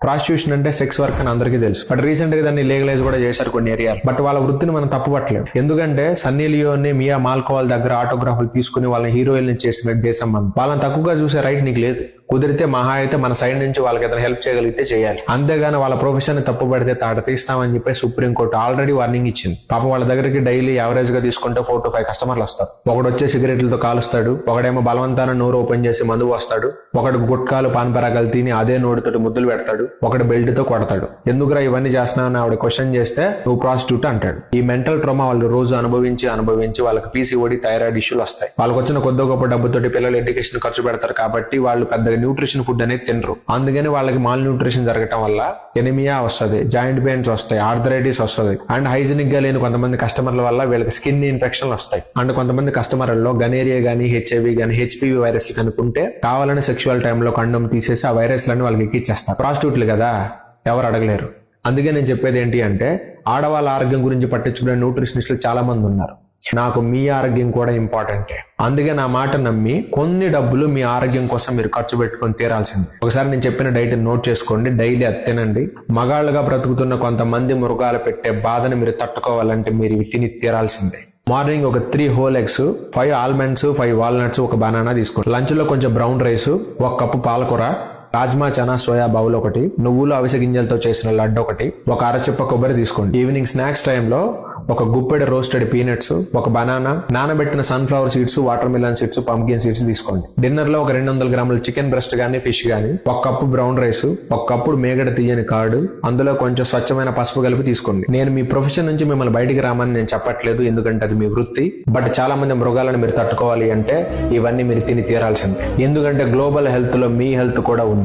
Prostitution అంటే sex work అని అందరికీ తెలుసు. బట్ రీసెంట్ గా దాన్ని లీగలైజ్ కూడా చేశారు కొన్ని ఏరియాలు. బట్ వాళ్ళ వృత్తిని మనం తప్పుపట్టలేము. ఎందుకంటే సన్నీ లియోని, మియా మాల్కోవాల్ దగ్గర ఆటోగ్రాఫ్లు తీసుకుని వాళ్ళని హీరోయిన్ చేసిన దేశం మనం. వాళ్ళని తక్కువగా చూసే రైట్ నీకు లేదు. కుదిరితే మహా అయితే మన సైడ్ నుంచి వాళ్ళకి ఏదైనా హెల్ప్ చేయగలిగితే చేయాలి. అంతేగాని వాళ్ళ ప్రొఫెషన్ ని తప్పుపడితే తాట తీస్తామని చెప్పి సుప్రీంకోర్టు ఆల్రెడీ వార్నింగ్ ఇచ్చింది. పాపం వాళ్ళ దగ్గరికి డైలీ యావరేజ్ గా తీసుకుంటే 4 to 5 కస్టమర్లు వస్తారు. ఒకడు వచ్చే సిగరెట్లతో కాలుస్తాడు, ఒకడేమో బలవంతాన నోరు ఓపెన్ చేసి మందు వస్తాడు, ఒకడు గుట్కాలు పాన్పరాగాలు తిని అదే నోటితోటి ముద్దులు పెడతాడు, ఒకడు బెల్ట్ తో కొడతాడు. ఎందుకురా ఇవన్నీ చేస్తున్నావు ఆవిడ క్వశ్చన్ చేస్తే నువ్వు ప్రాస్టిట్యూట్ అంటాడు. ఈ మెంటల్ ట్రామా వాళ్ళు రోజు అనుభవించి వాళ్ళకి పీసీఓడి, థైరాయిడ్ ఇష్యూలు వస్తాయి. వాళ్ళకి వచ్చిన కొద్ది గొప్ప డబ్బుతోటి పిల్లలు ఎడ్యుకేషన్ ఖర్చు పెడతారు కాబట్టి వాళ్ళు పెద్దగా న్యూట్రిషన్ ఫుడ్ అనేది తినరు. అందుకని వాళ్ళకి మాల్ న్యూట్రిషన్ జరగటం వల్ల ఎనిమియా వస్తుంది, జాయింట్ పెయిన్స్ వస్తాయి, ఆర్థరైటిస్ వస్తుంది. అండ్ హైజీనిక్ గా లేని కొంతమంది కస్టమర్ల వల్ల వీళ్ళకి స్కిన్ ఇన్ఫెక్షన్లు వస్తాయి. అండ్ కొంతమంది కస్టమర్లలో గనేరియా గానీ, హెచ్ఐవి గానీ, హెచ్పివి వైరస్ కనుక్కుంటే కావాలని సెక్షువల్ టైంలో కండోమ్ తీసేసి ఆ వైరస్లన్నీ వాళ్ళకి ఎక్కిచ్చేస్తారు. ప్రాస్టిట్యూట్లు కదా, ఎవరు అడగలేరు. అందుకే నేను చెప్పేది ఏంటి అంటే ఆడవాళ్ళ ఆరోగ్యం గురించి పట్టించుకునే న్యూట్రిషనిస్టులు చాలా మంది ఉన్నారు. నాకు మీ ఆరోగ్యం కూడా ఇంపార్టెంటే. అందుకే నా మాట నమ్మి కొన్ని డబ్బులు మీ ఆరోగ్యం కోసం మీరు ఖర్చు పెట్టుకొని తీరాల్సింది. ఒకసారి నేను చెప్పిన డైట్ నోట్ చేసుకోండి, డైలీ అది తినండి. మగాళ్ళుగా బ్రతుకుతున్న కొంతమంది మృగాలు పెట్టే బాధను మీరు తట్టుకోవాలంటే మీరు ఇవి తిని తీరాల్సిందే. మార్నింగ్ ఒక 3 whole eggs, 5 almonds, 5 walnuts, ఒక బనానా తీసుకోండి. లంచ్ లో కొంచెం బ్రౌన్ రైస్, 1 కప్పు పాలకూర, రాజ్మా, చనా, సోయా బౌల్ ఒకటి, నువ్వులు, అవిసె గింజలతో చేసిన లడ్డు ఒకటి, ఒక అరచిప్ప కొబ్బరి తీసుకోండి. ఈవినింగ్ స్నాక్స్ టైంలో ఒక గుప్పెడు రోస్టెడ్ పీనట్స్, ఒక బనానా, నానబెట్టిన sunflower seeds, water melon seeds, pumpkin seeds తీసుకోండి. డిన్నర్ లో ఒక 200 గ్రాముల చికెన్ బ్రెస్ట్ గానీ, ఫిష్ గానీ, 1 కప్పు బ్రౌన్ రైస్, 1 కప్పుడు మేగడ తీయని కార్డు, అందులో కొంచెం స్వచ్ఛమైన పసుపు కలిపి తీసుకోండి. నేను మీ ప్రొఫెషన్ నుంచి మిమ్మల్ని బయటికి రామని నేను చెప్పట్లేదు, ఎందుకంటే అది మీ వృత్తి. బట్ చాలా మంది మృగాలను మీరు తట్టుకోవాలి అంటే ఇవన్నీ మీరు తిని తీరాల్సిందే. ఎందుకంటే గ్లోబల్ హెల్త్ లో మీ హెల్త్ కూడా ఉంది.